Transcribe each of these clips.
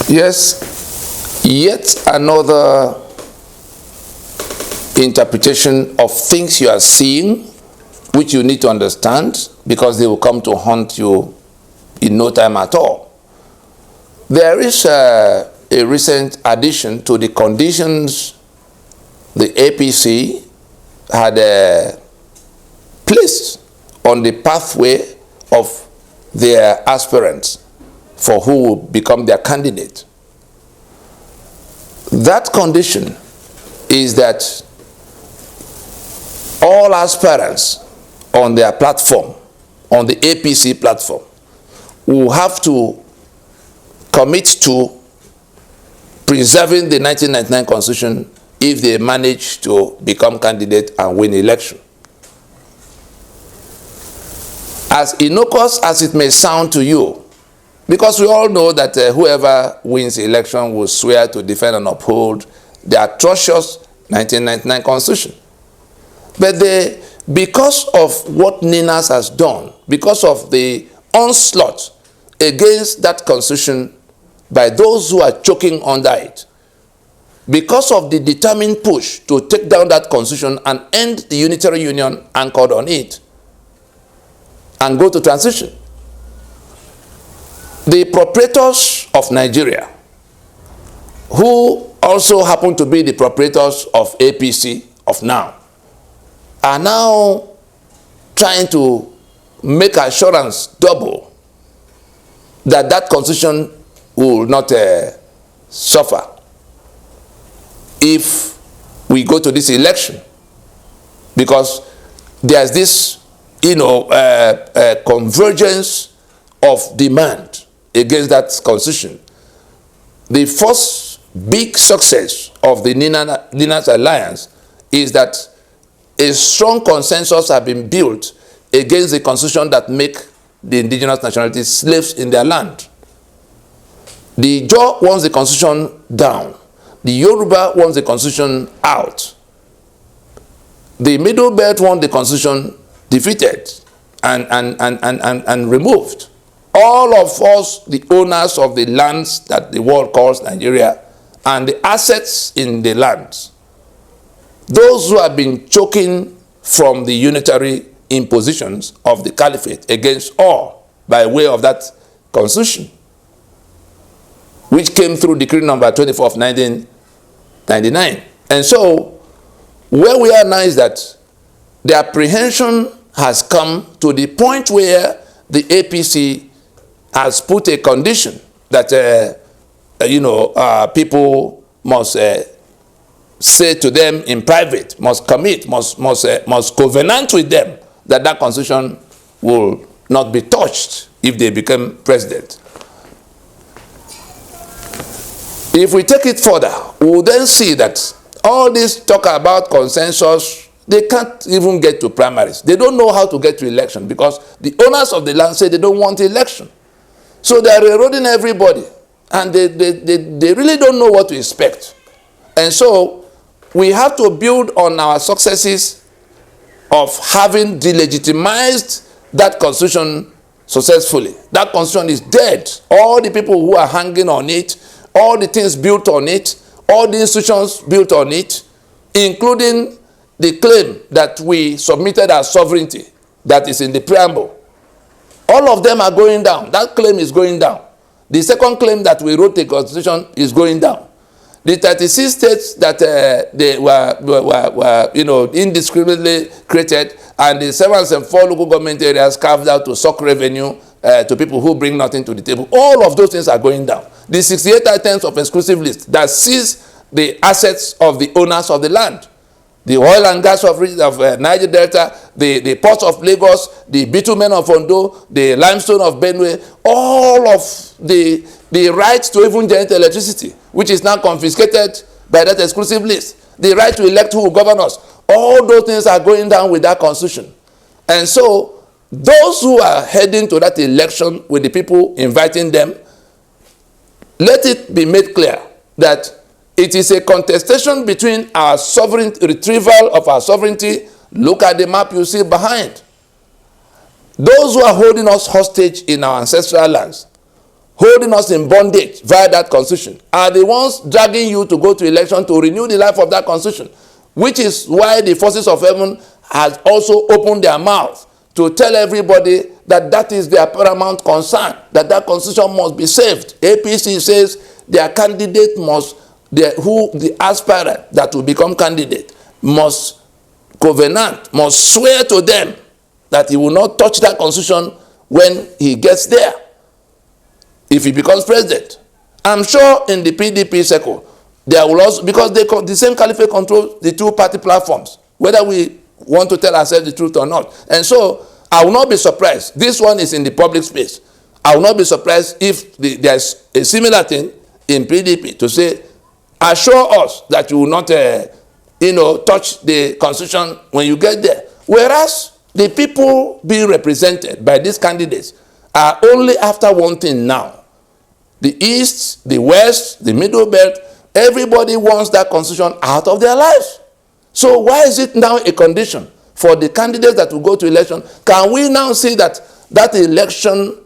Yes, yet another interpretation of things you are seeing, which you need to understand, because they will come to haunt you in no time at all. There is a recent addition to the conditions the APC had placed on the pathway of their aspirants for who will become their candidate. That condition is that all aspirants on their platform, on the APC platform, will have to commit to preserving the 1999 Constitution if they manage to become candidate and win election. As innocuous as it may sound to you, because we all know that whoever wins the election will swear to defend and uphold the atrocious 1999 Constitution. But because of what Ninas has done, because of the onslaught against that Constitution by those who are choking under it, because of the determined push to take down that Constitution and end the Unitary Union anchored on it and go to transition, the proprietors of Nigeria, who also happen to be the proprietors of APC of now, are now trying to make assurance double that that Constitution will not suffer if we go to this election, because there's this, convergence of demand against that Constitution. The first big success of the Ninas Alliance is that a strong consensus has been built against the Constitution that make the indigenous nationalities slaves in their land. The Jaw wants the Constitution down. The Yoruba wants the Constitution out. The Middle Belt wants the Constitution defeated and removed. All of us, the owners of the lands that the world calls Nigeria, and the assets in the lands, those who have been choking from the unitary impositions of the Caliphate against all by way of that Constitution, which came through Decree number 24 of 1999. And so, where we are now is that the apprehension has come to the point where the APC has put a condition that, people must say to them in private, must commit, must covenant with them that that Constitution will not be touched if they become president. If we take it further, we will then see that all this talk about consensus, they can't even get to primaries. They don't know how to get to election because the owners of the land say they don't want election. So they are eroding everybody, and they really don't know what to expect. And so we have to build on our successes of having delegitimized that Constitution successfully. That Constitution is dead. All the people who are hanging on it, all the things built on it, all the institutions built on it, including the claim that we submitted as sovereignty that is in the preamble, all of them are going down. That claim is going down. The second claim that we wrote the Constitution is going down. The 36 states that they were indiscriminately created, and the 704 local government areas carved out to suck revenue to people who bring nothing to the table. All of those things are going down. The 68 items of exclusive list that seize the assets of the owners of the land, the oil and gas of Niger Delta, the ports of Lagos, the bitumen of Ondo, the limestone of Benue, all of the right to even generate electricity, which is now confiscated by that exclusive list, the right to elect who will govern us, all those things are going down with that Constitution. And so those who are heading to that election with the people inviting them, let it be made clear that it is a contestation between our sovereign retrieval of our sovereignty. Look at the map you see behind. Those who are holding us hostage in our ancestral lands holding us in bondage via that constitution are the ones dragging you to go to election to renew the life of that constitution, which is why the forces of heaven has also opened their mouth to tell everybody that that is their paramount concern, that that constitution must be saved. APC says their candidate must, the aspirant that will become candidate must covenant, must swear to them that he will not touch that constitution when he gets there, if he becomes president. I'm sure in the PDP circle, there will also, because the same caliphate controls the two party platforms, whether we want to tell ourselves the truth or not. And so I will not be surprised. This one is in the public space. I will not be surprised if there's a similar thing in PDP to say, assure us that you will not touch the constitution when you get there. Whereas the people being represented by these candidates are only after one thing now. The East, the West, the Middle Belt, everybody wants that constitution out of their lives. So why is it now a condition for the candidates that will go to election? Can we now see that that election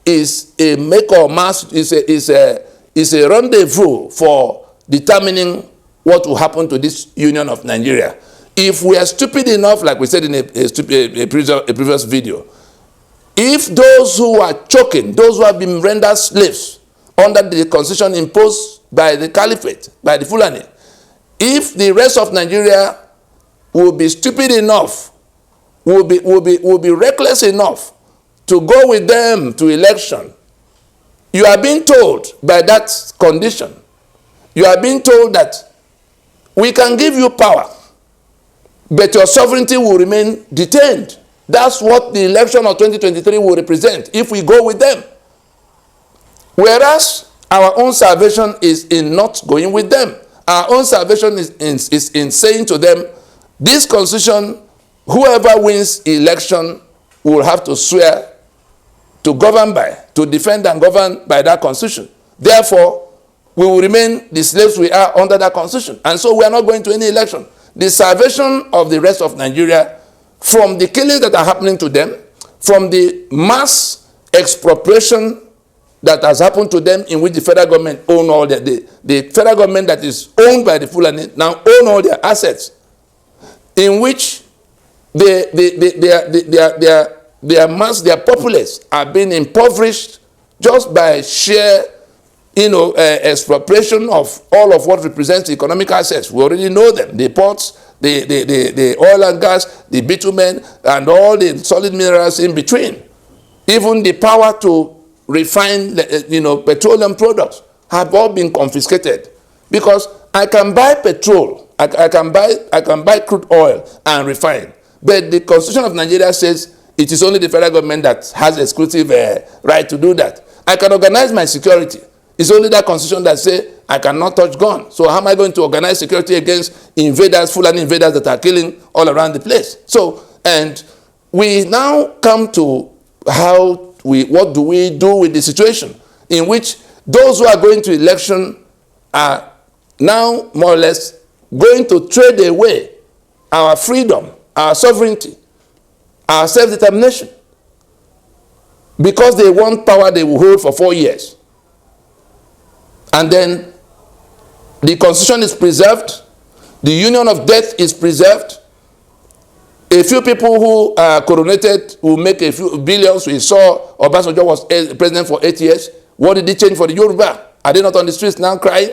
is a make or mass, is a rendezvous for determining what will happen to this union of Nigeria? If we are stupid enough, like we said in a previous video, if those who are choking, those who have been rendered slaves under the constitution imposed by the Caliphate, by the Fulani, if the rest of Nigeria will be stupid enough, will be reckless enough to go with them to election, you are being told by that condition, you are being told that we can give you power, but your sovereignty will remain detained. That's what the election of 2023 will represent if we go with them. Whereas our own salvation is in not going with them. Our own salvation is in saying to them, this constitution, whoever wins election will have to swear to govern by, to defend and govern by that constitution. Therefore, we will remain the slaves we are under that constitution. And so we are not going to any election. The salvation of the rest of Nigeria from the killings that are happening to them, from the mass expropriation that has happened to them, in which the federal government own all the federal government that is owned by the Fulani now own all their assets, in which their populace are being impoverished just by sheer expropriation of all of what represents economic assets. We already know them: the ports, the oil and gas, the bitumen, and all the solid minerals in between. Even the power to refine, petroleum products have all been confiscated, because I can buy petrol, I can buy crude oil and refine, but the Constitution of Nigeria says it is only the federal government that has exclusive right to do that. I can organize my security. It's only that constitution that says I cannot touch gun. So how am I going to organize security against invaders, Fulani invaders that are killing all around the place? So, and we now come to what do we do with the situation in which those who are going to election are now more or less going to trade away our freedom, our sovereignty, our self-determination, because they want power they will hold for 4 years. And then the constitution is preserved, the union of death is preserved. A few people who are coronated will make a few billions. We saw Obasanjo was president for 8 years. What did he change for the Yoruba? Are they not on the streets now crying?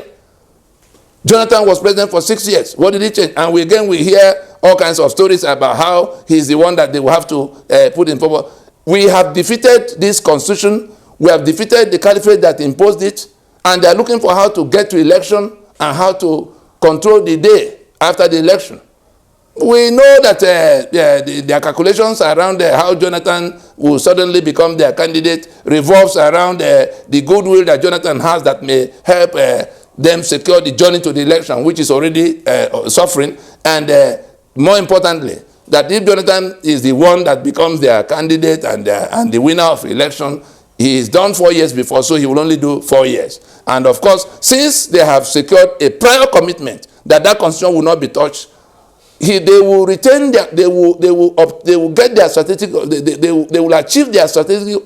Jonathan was president for 6 years. What did he change? And we hear all kinds of stories about how he's the one that they will have to put in power. We have defeated this constitution. We have defeated the caliphate that imposed it. And they are looking for how to get to election and how to control the day after the election. We know that their calculations around how Jonathan will suddenly become their candidate revolves around the goodwill that Jonathan has that may help them secure the journey to the election, which is already suffering. And more importantly, that if Jonathan is the one that becomes their candidate and the winner of election, he is done 4 years before, so he will only do 4 years. And of course, since they have secured a prior commitment that that constitution will not be touched, they will retain their, they will get their strategic, they will achieve their strategic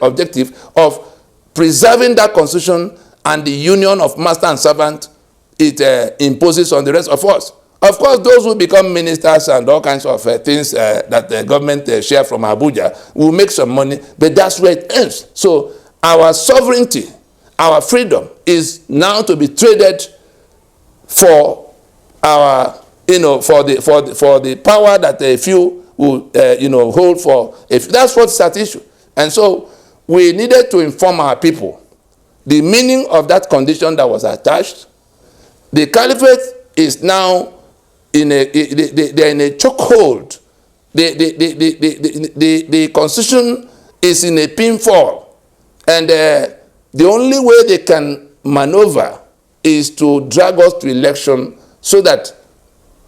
objective of preserving that constitution and the union of master and servant it imposes on the rest of us. Of course, those who become ministers and all kinds of things that the government share from Abuja will make some money, but that's where it ends. So our sovereignty, our freedom is now to be traded for our, for the power that a few will, hold for. If that's what's at issue. And so we needed to inform our people the meaning of that condition that was attached. The caliphate is now in they're in a chokehold. The constitution is in a pinfall, and the only way they can maneuver is to drag us to election, so that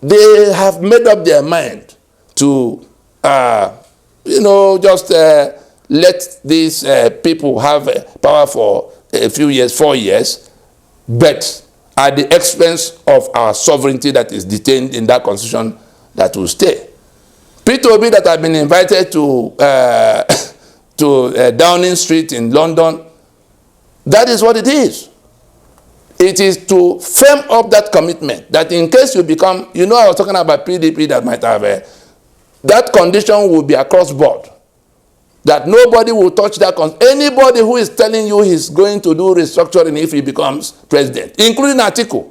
they have made up their mind to just let these people have power for a few years, 4 years, but at the expense of our sovereignty that is detained in that constitution that will stay. Peter Obi that have been invited to Downing Street in London, that is what it is. It is to firm up that commitment that in case you become, I was talking about PDP that might have that condition will be across board. That nobody will touch that. Anybody who is telling you he's going to do restructuring if he becomes president, including Atiku.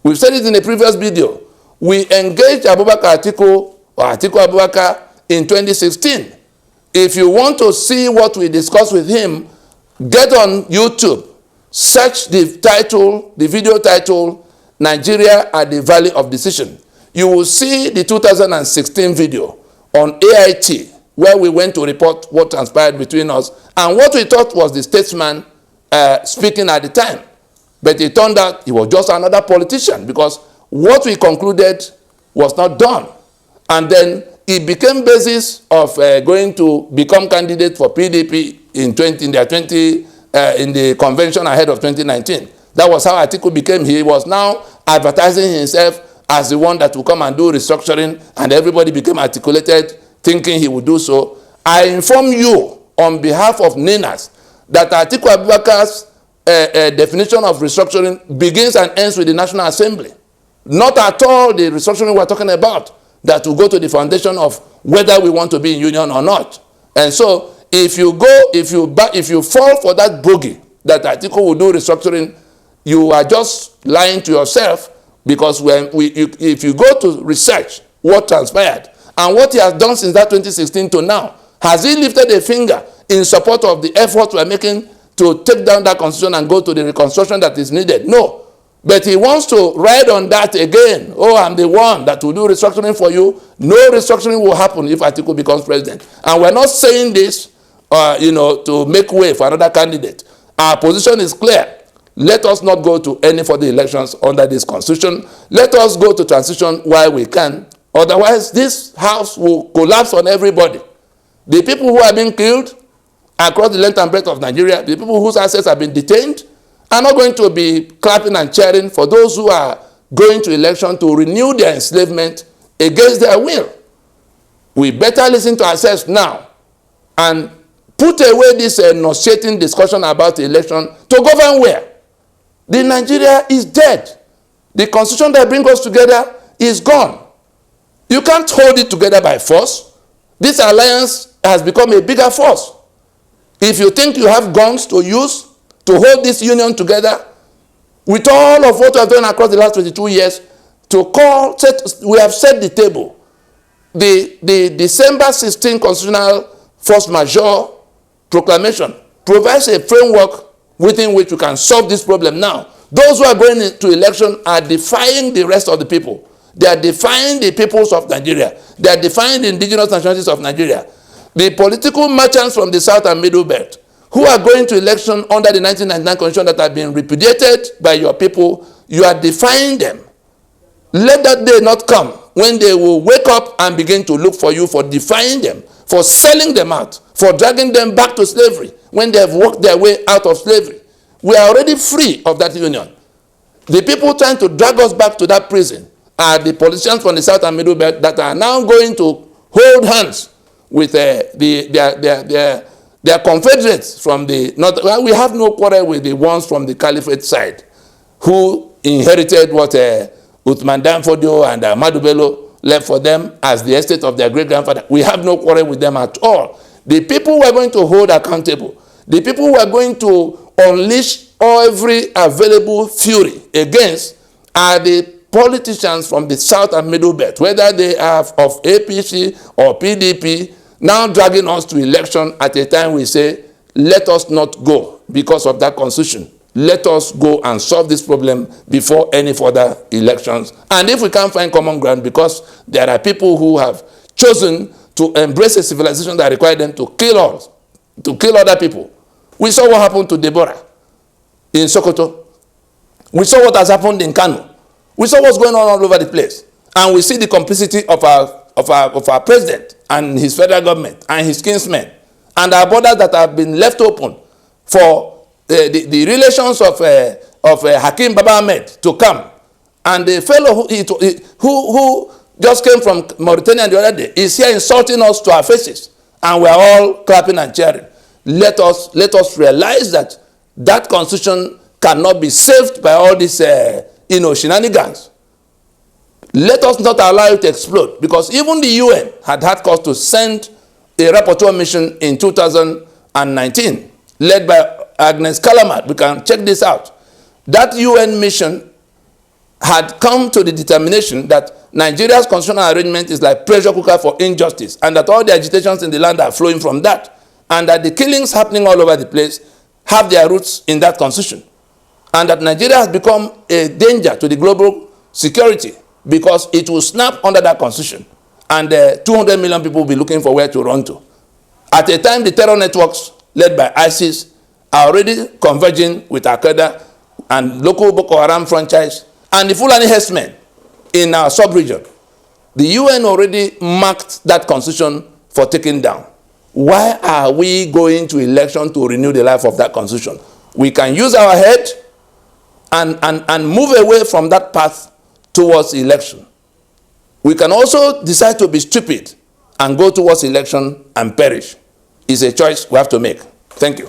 We've said it in a previous video. We engaged Abubakar Atiku or Atiku Abubakar in 2016. If you want to see what we discussed with him, get on YouTube. Search the title, the video title, Nigeria at the Valley of Decision. You will see the 2016 video on AIT, where we went to report what transpired between us and what we thought was the statesman speaking at the time. But it turned out he was just another politician, because what we concluded was not done. And then it became basis of going to become candidate for PDP in the convention ahead of 2019. That was how Atiku became. He was now advertising himself as the one that will come and do restructuring, and everybody became articulated, thinking he would do so. I inform you on behalf of Ninas that Atiku Abubakar's definition of restructuring begins and ends with the National Assembly. Not at all the restructuring we're talking about that will go to the foundation of whether we want to be in union or not. And so if you fall for that bogey that Atiku will do restructuring, you are just lying to yourself, because if you go to research what transpired and what he has done since that 2016 to now, has he lifted a finger in support of the effort we're making to take down that constitution and go to the reconstruction that is needed? No. But he wants to ride on that again. Oh, I'm the one that will do restructuring for you. No restructuring will happen if Atiku becomes president. And we're not saying this to make way for another candidate. Our position is clear. Let us not go to any further elections under this constitution. Let us go to transition while we can. Otherwise, this house will collapse on everybody. The people who are being killed across the length and breadth of Nigeria, the people whose assets have been detained, are not going to be clapping and cheering for those who are going to election to renew their enslavement against their will. We better listen to ourselves now and put away this nauseating discussion about the election to govern where? The Nigeria is dead. The constitution that brings us together is gone. You can't hold it together by force. This alliance has become a bigger force. If you think you have guns to use to hold this union together, with all of what we have done across the last 22 years, we have set the table. The December 16 Constitutional Force Majeure proclamation provides a framework within which we can solve this problem now. Those who are going into election are defying the rest of the people. They are defying the peoples of Nigeria. They are defying the indigenous nationalities of Nigeria. The political merchants from the South and Middle Belt who are going to election under the 1999 Constitution that have been repudiated by your people, you are defying them. Let that day not come when they will wake up and begin to look for you for defying them, for selling them out, for dragging them back to slavery when they have worked their way out of slavery. We are already free of that union. The people trying to drag us back to that prison are the politicians from the South and Middle Belt that are now going to hold hands with their They are confederates from the north. Well, we have no quarrel with the ones from the Caliphate side who inherited what Uthman Danfodio and Ahmadu Bello left for them as the estate of their great-grandfather. We have no quarrel with them at all. The people we are going to hold accountable, the people we are going to unleash every available fury against are the politicians from the South and Middle Belt, whether they are of APC or PDP, now dragging us to election at a time we say, let us not go because of that constitution. Let us go and solve this problem before any further elections. And if we can't find common ground, because there are people who have chosen to embrace a civilization that requires them to kill us, to kill other people. We saw what happened to Deborah in Sokoto. We saw what has happened in Kano. We saw what's going on all over the place. And we see the complicity of our president and his federal government and his kinsmen and our borders that have been left open for the relations of Hakim Baba Ahmed to come. And the fellow who just came from Mauritania the other day is here insulting us to our faces. And we're all clapping and cheering. Let us realize that that constitution cannot be saved by all these shenanigans. Let us not allow it to explode, because even the UN had cause to send a rapporteur mission in 2019 led by Agnes Callamard. We can check this out. That UN mission had come to the determination that Nigeria's constitutional arrangement is like pressure cooker for injustice, and that all the agitations in the land are flowing from that, and that the killings happening all over the place have their roots in that constitution, and that Nigeria has become a danger to the global security because it will snap under that constitution, and 200 million people will be looking for where to run to. At a time, the terror networks led by ISIS are already converging with Al-Qaeda and local Boko Haram franchise and the Fulani herdsmen in our sub-region. The UN already marked that constitution for taking down. Why are we going to election to renew the life of that constitution? We can use our head and move away from that path towards election. We can also decide to be stupid and go towards election and perish. It's a choice we have to make. Thank you.